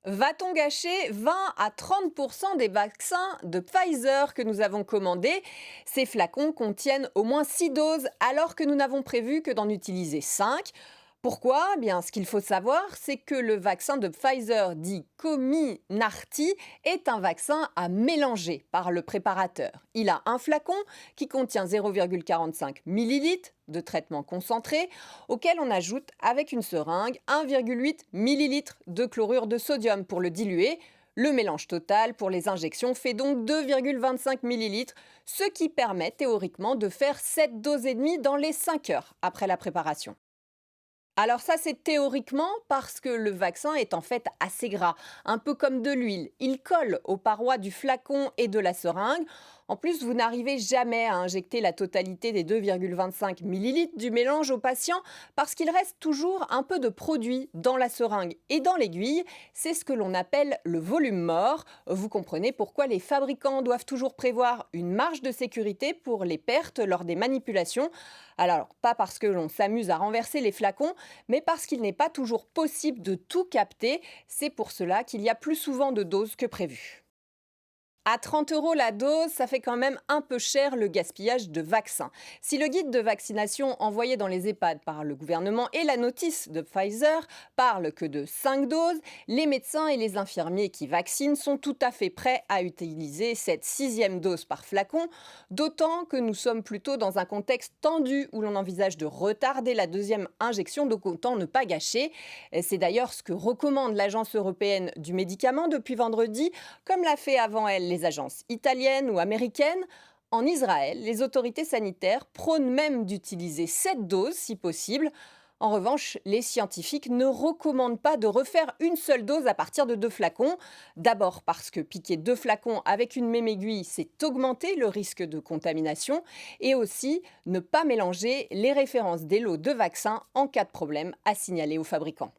Va-t-on gâcher 20 à 30% des vaccins de Pfizer que nous avons commandés? Ces flacons contiennent au moins 6 doses alors que nous n'avons prévu que d'en utiliser 5. Pourquoi? Eh bien, ce qu'il faut savoir, c'est que le vaccin de Pfizer dit Comirnaty est un vaccin à mélanger par le préparateur. Il a un flacon qui contient 0,45 ml de traitement concentré auquel on ajoute avec une seringue 1,8 ml de chlorure de sodium pour le diluer. Le mélange total pour les injections fait donc 2,25 ml, ce qui permet théoriquement de faire 7 doses et demie dans les 5 heures après la préparation. Alors ça, c'est théoriquement parce que le vaccin est en fait assez gras, un peu comme de l'huile. Il colle aux parois du flacon et de la seringue. En plus, vous n'arrivez jamais à injecter la totalité des 2,25 millilitres du mélange au patient parce qu'il reste toujours un peu de produit dans la seringue et dans l'aiguille. C'est ce que l'on appelle le volume mort. Vous comprenez pourquoi les fabricants doivent toujours prévoir une marge de sécurité pour les pertes lors des manipulations. Alors, pas parce que l'on s'amuse à renverser les flacons, mais parce qu'il n'est pas toujours possible de tout capter. C'est pour cela qu'il y a plus souvent de doses que prévu. À 30 € la dose, ça fait quand même un peu cher le gaspillage de vaccins. Si le guide de vaccination envoyé dans les EHPAD par le gouvernement et la notice de Pfizer parlent que de 5 doses, les médecins et les infirmiers qui vaccinent sont tout à fait prêts à utiliser cette 6e dose par flacon, d'autant que nous sommes plutôt dans un contexte tendu où l'on envisage de retarder la deuxième injection, donc autant ne pas gâcher. Et c'est d'ailleurs ce que recommande l'Agence européenne du médicament depuis vendredi, comme l'a fait avant elle les agences italiennes ou américaines. En Israël, les autorités sanitaires prônent même d'utiliser 7 doses si possible. En revanche, les scientifiques ne recommandent pas de refaire une seule dose à partir de 2 flacons. D'abord parce que piquer 2 flacons avec une même aiguille, c'est augmenter le risque de contamination. Et aussi ne pas mélanger les références des lots de vaccins en cas de problème à signaler aux fabricants.